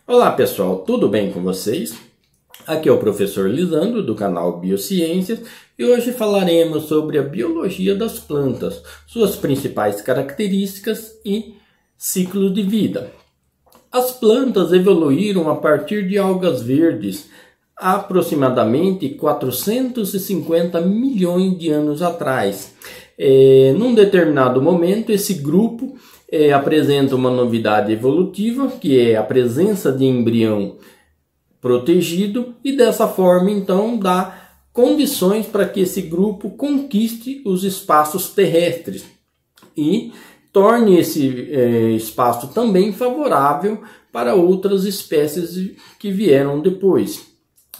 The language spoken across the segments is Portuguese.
Olá pessoal, tudo bem com vocês? Aqui é o professor Lisandro do canal Biociências e hoje falaremos sobre a biologia das plantas, suas principais características e ciclo de vida. As plantas evoluíram a partir de algas verdes há aproximadamente 450 milhões de anos atrás. Num determinado momento, esse grupo apresenta uma novidade evolutiva, que é a presença de embrião protegido, e dessa forma então dá condições para que esse grupo conquiste os espaços terrestres e torne esse espaço também favorável para outras espécies que vieram depois.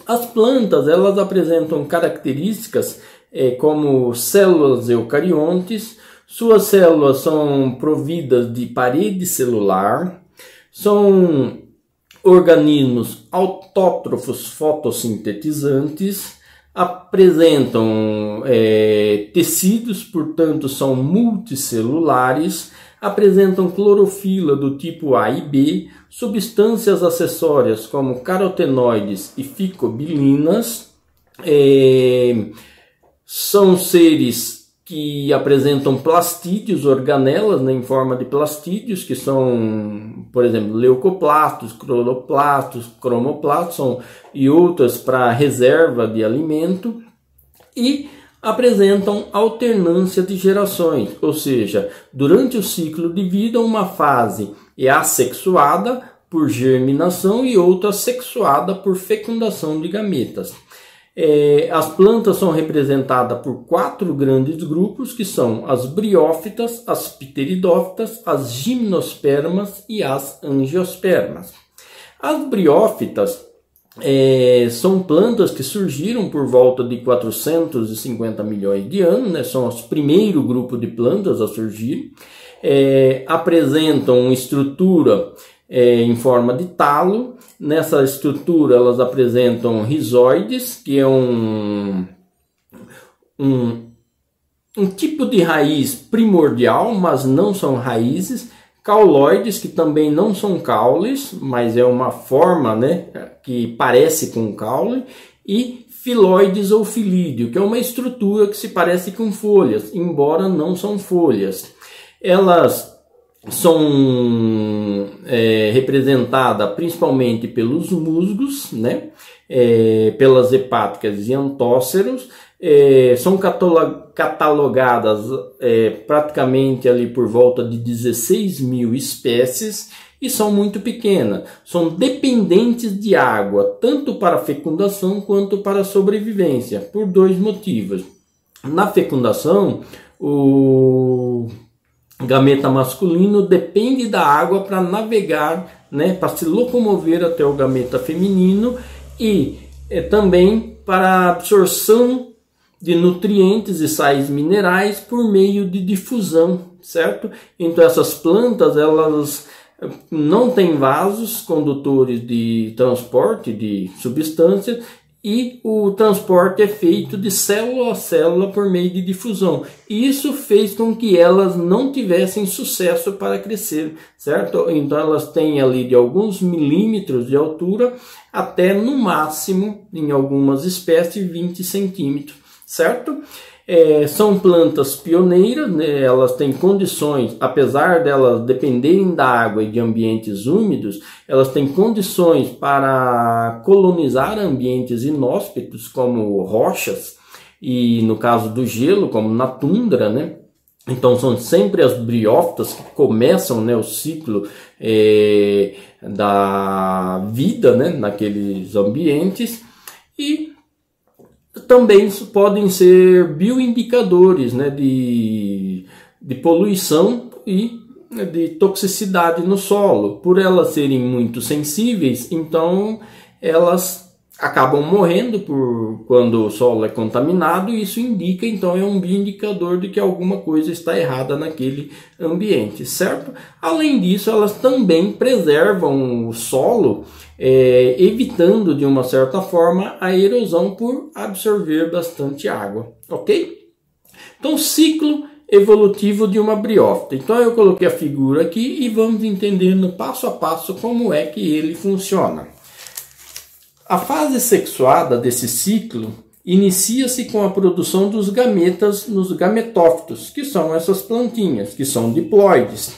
As plantas, elas apresentam características como células eucariontes. Suas células são providas de parede celular, são organismos autótrofos fotossintetizantes, apresentam tecidos, portanto são multicelulares, apresentam clorofila do tipo A e B, substâncias acessórias como carotenoides e ficobilinas, são seres que apresentam plastídeos, organelas, em forma de plastídeos, que são, por exemplo, leucoplastos, cloroplastos, cromoplastos e outras para reserva de alimento, e apresentam alternância de gerações, ou seja, durante o ciclo de vida uma fase é assexuada por germinação e outra sexuada por fecundação de gametas. As plantas são representadas por 4 grandes grupos, que são as briófitas, as pteridófitas, as gimnospermas e as angiospermas. As briófitas são plantas que surgiram por volta de 450 milhões de anos, né? São o primeiro grupo de plantas a surgir. Apresentam estrutura em forma de talo. Nessa estrutura elas apresentam rizoides, que é um tipo de raiz primordial, mas não são raízes. Cauloides, que também não são caules, mas é uma forma, né, que parece com caule. E filóides ou filídeo, que é uma estrutura que se parece com folhas, embora não são folhas. Elas são representadas principalmente pelos musgos, né? Pelas hepáticas e antóceros. São catalogadas praticamente ali por volta de 16 mil espécies e são muito pequenas. São dependentes de água, tanto para fecundação quanto para sobrevivência, por 2 motivos. Na fecundação, o gameta masculino depende da água para navegar, né, para se locomover até o gameta feminino, e também para a absorção de nutrientes e sais minerais por meio de difusão, certo? Então essas plantas, elas não têm vasos condutores de transporte de substâncias, e o transporte é feito de célula a célula por meio de difusão. Isso fez com que elas não tivessem sucesso para crescer, certo? Então elas têm ali de alguns milímetros de altura até no máximo, em algumas espécies, 20 centímetros, certo? São plantas pioneiras, né? Elas têm condições, apesar delas dependerem da água e de ambientes úmidos, elas têm condições para colonizar ambientes inóspitos como rochas e, no caso do gelo, como na tundra, né? Então são sempre as briófitas que começam, né, o ciclo da vida, né, naqueles ambientes, e também podem ser bioindicadores, né, de poluição e de toxicidade no solo. Por elas serem muito sensíveis, então elas acabam morrendo quando o solo é contaminado, e isso indica, então, é um bioindicador de que alguma coisa está errada naquele ambiente, certo? Além disso, elas também preservam o solo, evitando de uma certa forma a erosão por absorver bastante água, ok? Então, o ciclo evolutivo de uma briófita. Então eu coloquei a figura aqui e vamos entendendo passo a passo como é que ele funciona. A fase sexuada desse ciclo inicia-se com a produção dos gametas nos gametófitos, que são essas plantinhas, que são diploides.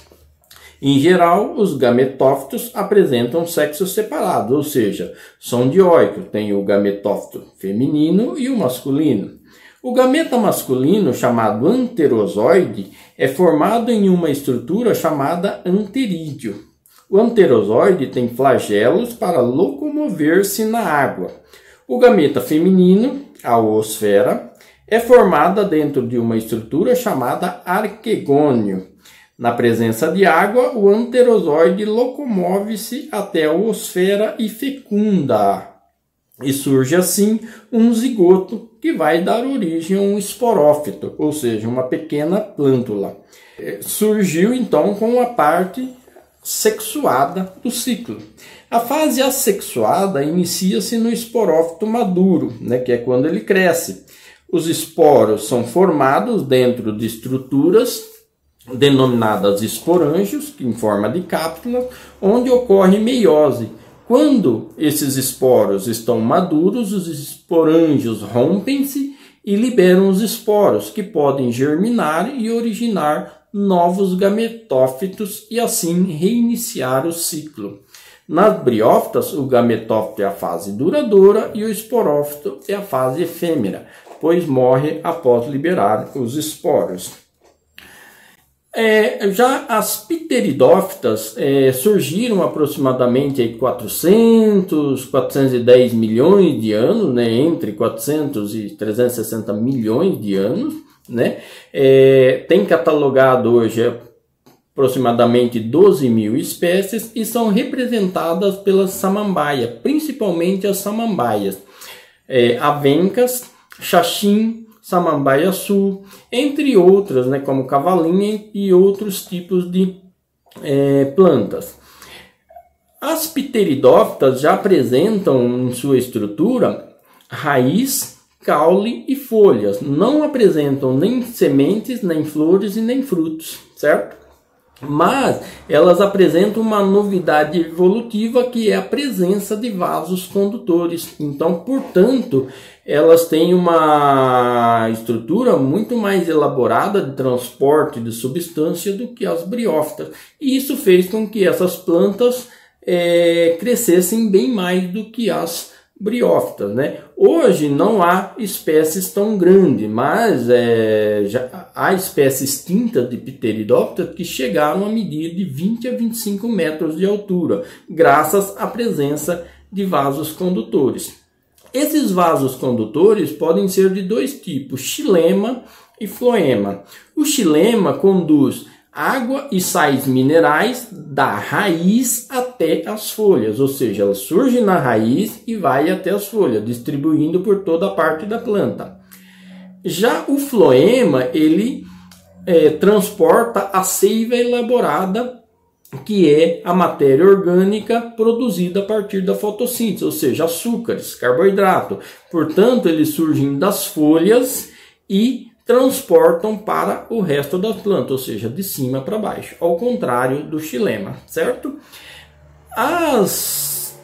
Em geral, os gametófitos apresentam sexos separados, ou seja, são dioicos, tem o gametófito feminino e o masculino. O gameta masculino, chamado anterozoide, é formado em uma estrutura chamada anterídeo. O anterozoide tem flagelos para locomover-se na água. O gameta feminino, a oosfera, é formada dentro de uma estrutura chamada arquegônio. Na presença de água, o anterozoide locomove-se até a oosfera e fecunda. E surge assim um zigoto que vai dar origem a um esporófito, ou seja, uma pequena plântula. Surgiu então com a parte sexuada do ciclo. A fase assexuada inicia-se no esporófito maduro, que é quando ele cresce. Os esporos são formados dentro de estruturas denominadas esporângios, em forma de cápsula, onde ocorre meiose. Quando esses esporos estão maduros, os esporângios rompem-se e liberam os esporos, que podem germinar e originar novos gametófitos e assim reiniciar o ciclo. Nas briófitas, o gametófito é a fase duradoura e o esporófito é a fase efêmera, pois morre após liberar os esporos. Já as pteridófitas surgiram aproximadamente aí 410 milhões de anos, entre 400 e 360 milhões de anos. Tem catalogado hoje aproximadamente 12 mil espécies e são representadas pelas samambaias, principalmente as samambaias, avencas, xaxim, samambaia sul, entre outras, como cavalinha e outros tipos de plantas. As pteridófitas já apresentam em sua estrutura raiz, caule e folhas. Não apresentam nem sementes, nem flores e nem frutos, certo? Mas elas apresentam uma novidade evolutiva, que é a presença de vasos condutores. Então, portanto, elas têm uma estrutura muito mais elaborada de transporte de substância do que as briófitas. E isso fez com que essas plantas crescessem bem mais do que as briófitas. Hoje não há espécies tão grandes, mas já há espécies extintas de pteridófitas que chegaram a medir de 20 a 25 metros de altura, graças à presença de vasos condutores. Esses vasos condutores podem ser de dois tipos, xilema e floema. O xilema conduz água e sais minerais da raiz até as folhas, ou seja, ela surge na raiz e vai até as folhas, distribuindo por toda a parte da planta. Já o floema, ele transporta a seiva elaborada, que é a matéria orgânica produzida a partir da fotossíntese, ou seja, açúcares, carboidrato. Portanto, eles surgem das folhas e transportam para o resto da planta, ou seja, de cima para baixo, ao contrário do xilema, certo? As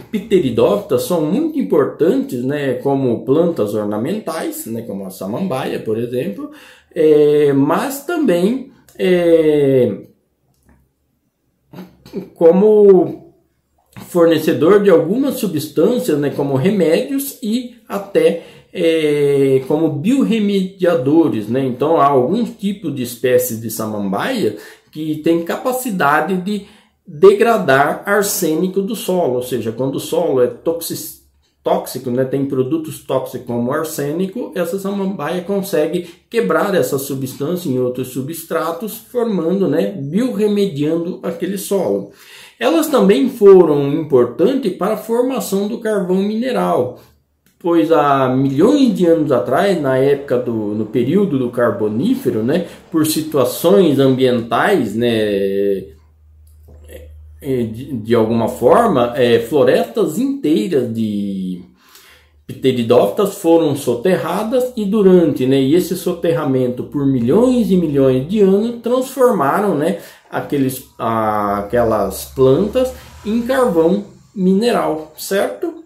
pteridófitas são muito importantes, como plantas ornamentais, como a samambaia, por exemplo, mas também como fornecedor de algumas substâncias, como remédios e até como biorremediadores. Então há alguns tipos de espécies de samambaia que têm capacidade de degradar arsênico do solo, ou seja, quando o solo é tóxico, tem produtos tóxicos como arsênico, essa samambaia consegue quebrar essa substância em outros substratos, formando, biorremediando aquele solo. Elas também foram importantes para a formação do carvão mineral, pois há milhões de anos atrás, na época no período do Carbonífero, por situações ambientais, de alguma forma, florestas inteiras de pteridófitas foram soterradas e durante, né, e esse soterramento por milhões e milhões de anos transformaram, né, aquelas plantas em carvão mineral, certo?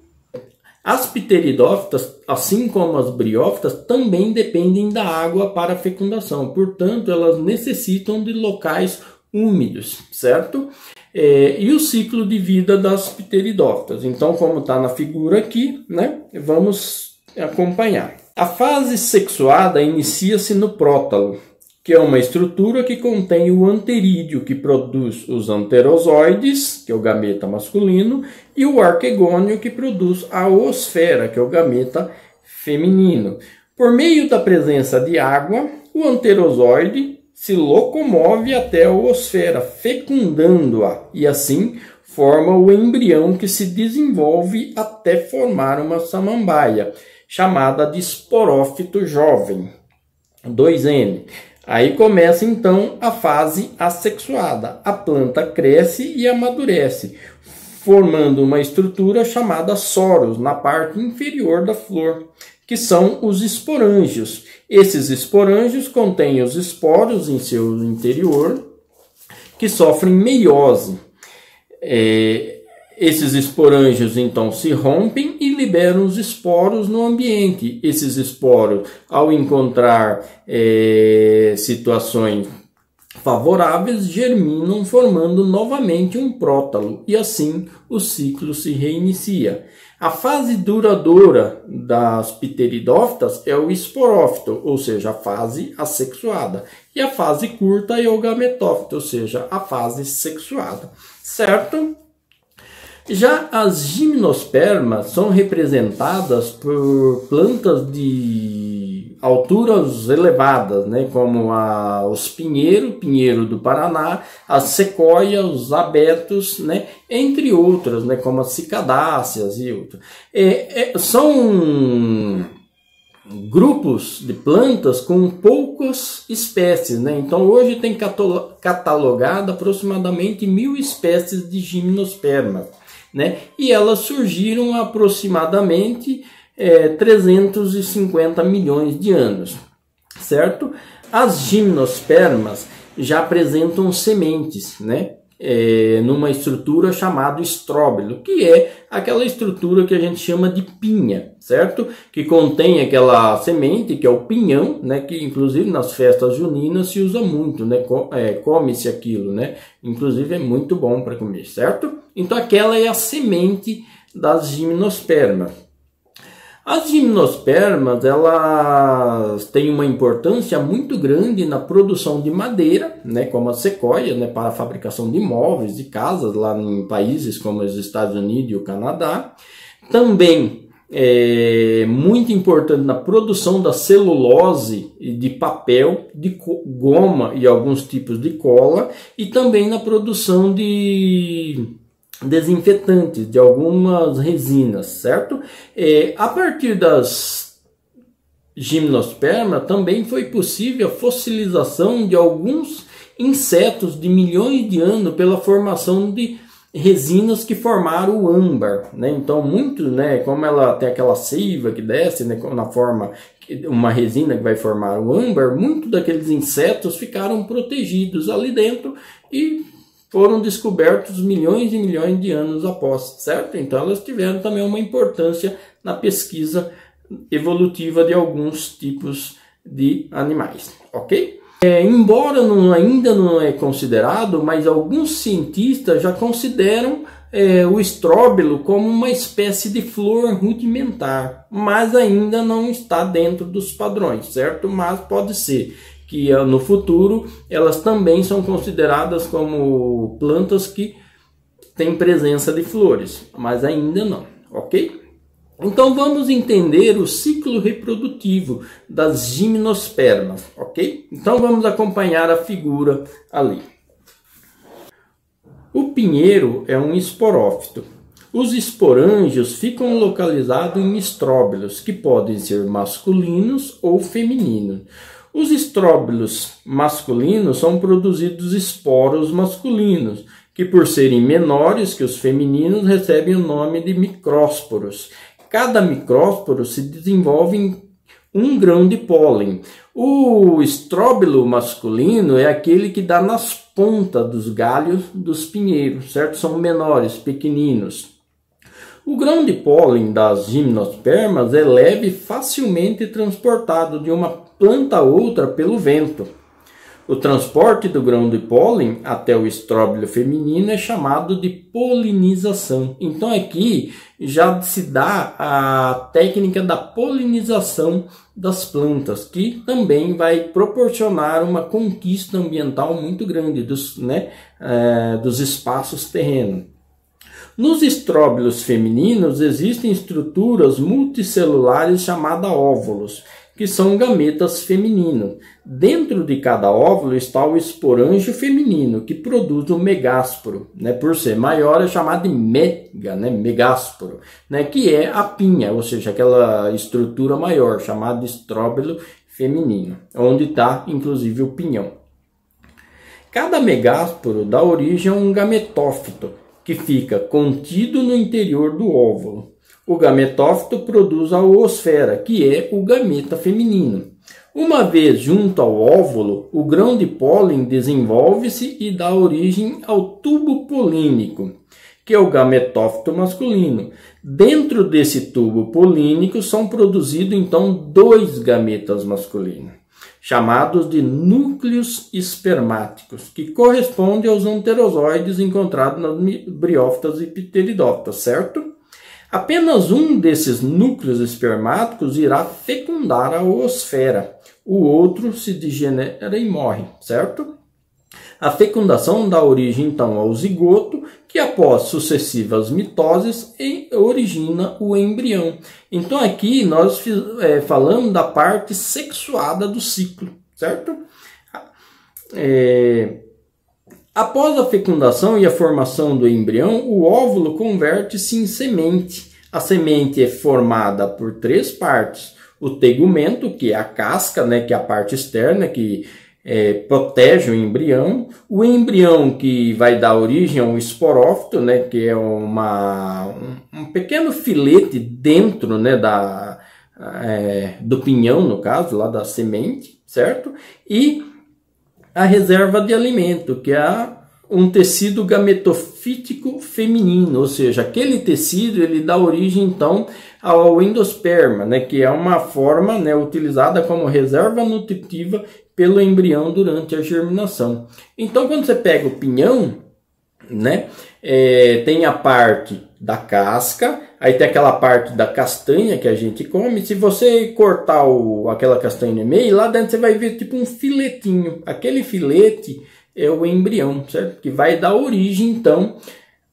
As pteridófitas, assim como as briófitas, também dependem da água para a fecundação, portanto elas necessitam de locais úmidos, certo? E o ciclo de vida das pteridófitas. Então, como está na figura aqui, né, vamos acompanhar. A fase sexuada inicia-se no prótalo, que é uma estrutura que contém o anterídeo, que produz os anterozoides, que é o gameta masculino, e o arquegônio, que produz a oosfera, que é o gameta feminino. Por meio da presença de água, o anterozoide se locomove até a oosfera, fecundando-a, e assim forma o embrião que se desenvolve até formar uma samambaia, chamada de esporófito jovem, 2N. Aí começa então a fase assexuada. A planta cresce e amadurece, formando uma estrutura chamada soros na parte inferior da flor, que são os esporângios. Esses esporângios contêm os esporos em seu interior, que sofrem meiose. Esses esporângios então se rompem e liberam os esporos no ambiente. Esses esporos, ao encontrar situações favoráveis, germinam, formando novamente um prótalo, e assim o ciclo se reinicia. A fase duradoura das pteridófitas é o esporófito, ou seja, a fase assexuada. E a fase curta é o gametófito, ou seja, a fase sexuada. Certo? Já as gimnospermas são representadas por plantas de alturas elevadas, né, como os pinheiro do Paraná, as sequoias, os abetos, né, entre outras, né, como as cicadáceas e outras. São grupos de plantas com poucas espécies, né? Então hoje tem catalogado aproximadamente 1000 espécies de gimnospermas, né? E elas surgiram há aproximadamente 350 milhões de anos, certo? As gimnospermas já apresentam sementes, né? Numa estrutura chamada estróbilo, que é aquela estrutura que a gente chama de pinha, certo? Que contém aquela semente, que é o pinhão, né? Que inclusive nas festas juninas se usa muito, né? Come-se aquilo, né? Inclusive é muito bom para comer, certo? Então aquela é a semente das gimnospermas. As gimnospermas, elas têm uma importância muito grande na produção de madeira, né, como a sequoia, né, para a fabricação de móveis, de casas, lá em países como os Estados Unidos e o Canadá. Também é muito importante na produção da celulose e de papel, de goma e alguns tipos de cola, e também na produção de desinfetantes, de algumas resinas, certo? A partir das gimnospermas também foi possível a fossilização de alguns insetos de milhões de anos pela formação de resinas que formaram o âmbar, né? Então muito, né, como ela tem aquela seiva que desce, né, na forma uma resina que vai formar o âmbar, muitos daqueles insetos ficaram protegidos ali dentro e foram descobertos milhões e milhões de anos após, certo? Então elas tiveram também uma importância na pesquisa evolutiva de alguns tipos de animais, ok? Embora ainda não é considerado, mas alguns cientistas já consideram o estróbilo como uma espécie de flor rudimentar, mas ainda não está dentro dos padrões, certo? Mas pode ser que no futuro elas também são consideradas como plantas que têm presença de flores, mas ainda não, ok? Então vamos entender o ciclo reprodutivo das gimnospermas, ok? Então vamos acompanhar a figura ali. O pinheiro é um esporófito. Os esporângios ficam localizados em estróbilos, que podem ser masculinos ou femininos. Os estróbilos masculinos são produzidos esporos masculinos, que por serem menores que os femininos recebem o nome de micrósporos. cada micrósporo se desenvolve em um grão de pólen. O estróbilo masculino é aquele que dá nas pontas dos galhos dos pinheiros, certo? São menores, pequeninos. O grão de pólen das gimnospermas é leve e facilmente transportado de uma planta a outra pelo vento. O transporte do grão de pólen até o estróbilo feminino é chamado de polinização. Então aqui já se dá a técnica da polinização das plantas, que também vai proporcionar uma conquista ambiental muito grande dos espaços terrenos. Nos estróbilos femininos existem estruturas multicelulares chamadas óvulos, que são gametas femininos. Dentro de cada óvulo está o esporângio feminino, que produz o megásporo. Por ser maior, é chamado de megásporo, que é a pinha, ou seja, aquela estrutura maior, chamada estróbilo feminino, onde está, inclusive, o pinhão. Cada megásporo dá origem a um gametófito, que fica contido no interior do óvulo. O gametófito produz a oosfera, que é o gameta feminino. Uma vez junto ao óvulo, o grão de pólen desenvolve-se e dá origem ao tubo polínico, que é o gametófito masculino. Dentro desse tubo polínico são produzidos então 2 gametas masculinos, chamados de núcleos espermáticos, que correspondem aos anterozoides encontrados nas briófitas e pteridófitas, certo? Apenas um desses núcleos espermáticos irá fecundar a oosfera. O outro se degenera e morre, certo? A fecundação dá origem, então, ao zigoto, que após sucessivas mitoses origina o embrião. Então aqui nós falamos da parte sexuada do ciclo, certo? Após a fecundação e a formação do embrião, o óvulo converte-se em semente. A semente é formada por 3 partes. O tegumento, que é a casca, que é a parte externa, que protege o embrião que vai dar origem ao esporófito, que é um pequeno filete dentro do pinhão, no caso, lá da semente, certo? E a reserva de alimento, que é um tecido gametofítico feminino, ou seja, aquele tecido ele dá origem então ao endosperma, que é uma forma utilizada como reserva nutritiva pelo embrião durante a germinação. Então, quando você pega o pinhão, tem a parte da casca, aí tem aquela parte da castanha que a gente come. Se você cortar aquela castanha no meio, lá dentro você vai ver tipo um filetinho. Aquele filete é o embrião, certo? Que vai dar origem, então,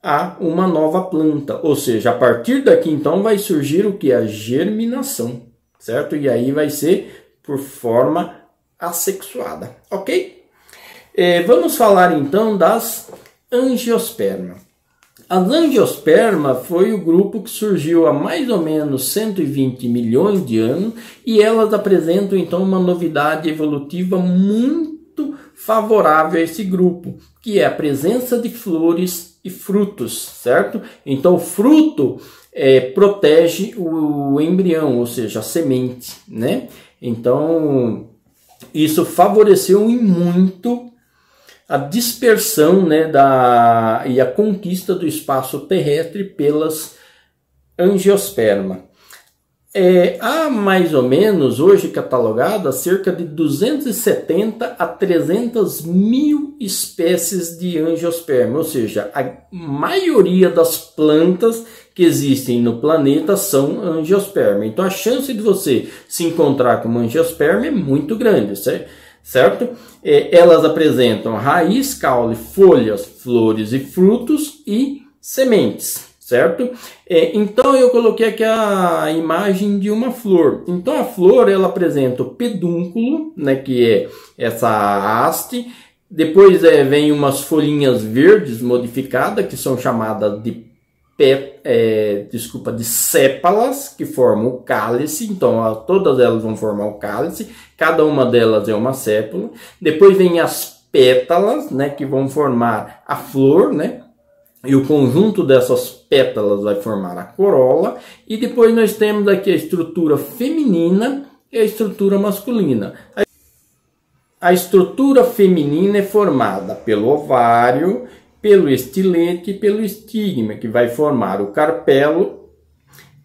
a uma nova planta. Ou seja, a partir daqui, então, vai surgir o que? A germinação, certo? E aí vai ser por forma assexuada, ok? Vamos falar, então, das angiospermas. As angiospermas foi o grupo que surgiu há mais ou menos 120 milhões de anos e elas apresentam, então, uma novidade evolutiva muito favorável a esse grupo, que é a presença de flores e frutos, certo? Então, o fruto protege o embrião, ou seja, a semente, Então, isso favoreceu em muito a dispersão e a conquista do espaço terrestre pelas angiospermas. Há mais ou menos, hoje catalogada, cerca de 270 a 300 mil espécies de angiosperma, ou seja, a maioria das plantas que existem no planeta são angiosperma. Então a chance de você se encontrar com uma angiosperma é muito grande, certo? Elas apresentam raiz, caule, folhas, flores e frutos e sementes, certo? Então eu coloquei aqui a imagem de uma flor. Então a flor ela apresenta o pedúnculo, que é essa haste. Depois vem umas folhinhas verdes modificadas que são chamadas de sépalas, que formam o cálice. Então todas elas vão formar o cálice, cada uma delas é uma sépala. Depois vem as pétalas, que vão formar a flor, e o conjunto dessas pétalas vai formar a corola, e depois nós temos aqui a estrutura feminina e a estrutura masculina. A estrutura feminina é formada pelo ovário, pelo estilete e pelo estigma, que vai formar o carpelo,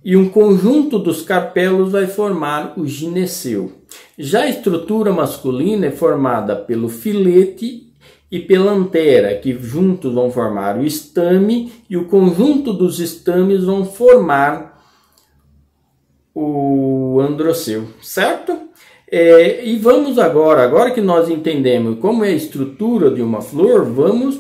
e um conjunto dos carpelos vai formar o gineceu. Já a estrutura masculina é formada pelo filete e pela antera, que juntos vão formar o estame, e o conjunto dos estames vão formar o androceu, certo? E vamos agora que nós entendemos como é a estrutura de uma flor, vamos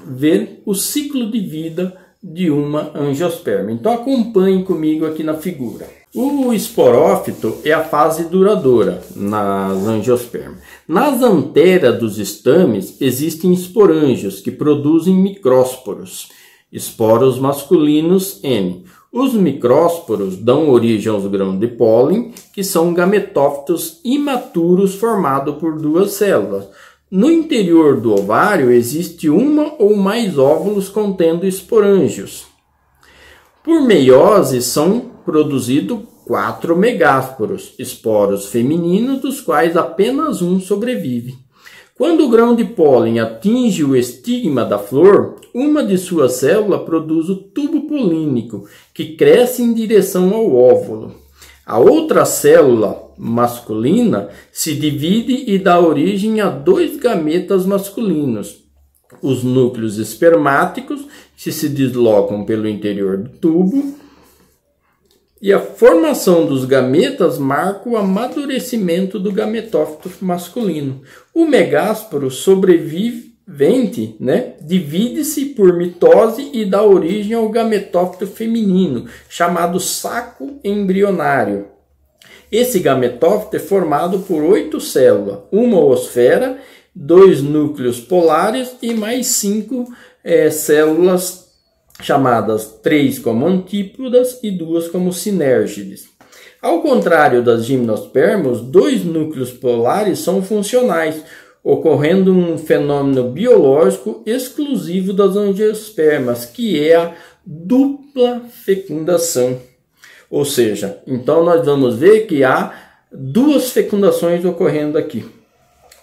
ver o ciclo de vida de uma angiosperma. Então acompanhe comigo aqui na figura. O esporófito é a fase duradoura nas angiospermas. Nas anteras dos estames existem esporângios que produzem micrósporos, esporos masculinos M. Os micrósporos dão origem aos grãos de pólen, que são gametófitos imaturos formados por duas células. No interior do ovário existe uma ou mais óvulos contendo esporângios. Por meiose são produzidos 4 megásporos, esporos femininos, dos quais apenas um sobrevive. Quando o grão de pólen atinge o estigma da flor, uma de suas células produz o tubo polínico, que cresce em direção ao óvulo. A outra célula masculina se divide e dá origem a 2 gametas masculinos. Os núcleos espermáticos, que se deslocam pelo interior do tubo, e a formação dos gametas marca o amadurecimento do gametófito masculino. O megásporo sobrevivente, divide-se por mitose e dá origem ao gametófito feminino, chamado saco embrionário. Esse gametófito é formado por 8 células, uma oosfera, 2 núcleos polares e mais 5 células chamadas 3 como antípodas e 2 como sinérgides. Ao contrário das gimnospermas, os 2 núcleos polares são funcionais, ocorrendo um fenômeno biológico exclusivo das angiospermas, que é a dupla fecundação. Ou seja, então nós vamos ver que há 2 fecundações ocorrendo aqui.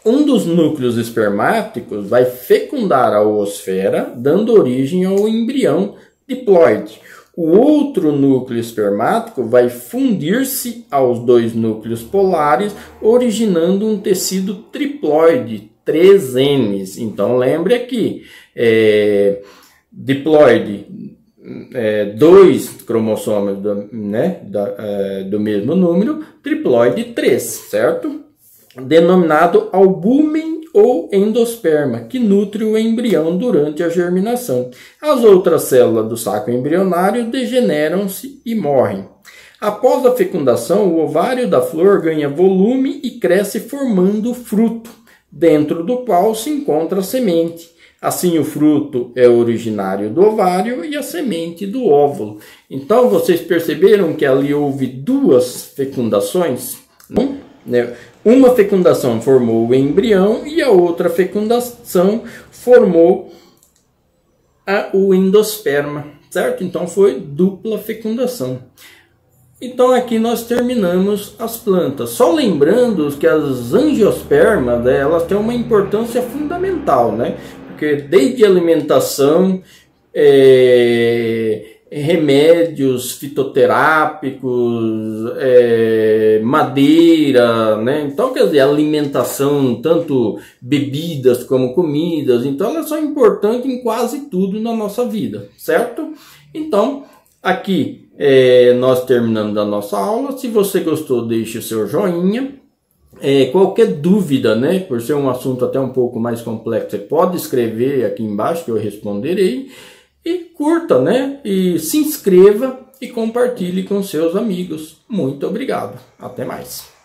Um dos núcleos espermáticos vai fecundar a oosfera, dando origem ao embrião diploide. O outro núcleo espermático vai fundir-se aos 2 núcleos polares, originando um tecido triploide, 3 Ns. Então lembre aqui, diploide, 2 cromossomos do mesmo número, triploide 3, certo? Denominado albúmen ou endosperma, que nutre o embrião durante a germinação. As outras células do saco embrionário degeneram-se e morrem. Após a fecundação, o ovário da flor ganha volume e cresce formando o fruto, dentro do qual se encontra a semente. Assim, o fruto é originário do ovário e a semente do óvulo. Então, vocês perceberam que ali houve 2 fecundações? Uma fecundação formou o embrião e a outra fecundação formou o endosperma, certo? Então foi dupla fecundação. Então aqui nós terminamos as plantas. Só lembrando que as angiospermas, elas têm uma importância fundamental, Porque desde alimentação, remédios fitoterápicos, madeira, Então, quer dizer, alimentação, tanto bebidas como comidas, então elas são importantes em quase tudo na nossa vida, certo? Então, aqui nós terminamos a nossa aula. Se você gostou, deixe o seu joinha. Qualquer dúvida, por ser um assunto até um pouco mais complexo, você pode escrever aqui embaixo que eu responderei. E curta, E se inscreva e compartilhe com seus amigos. Muito obrigado. Até mais.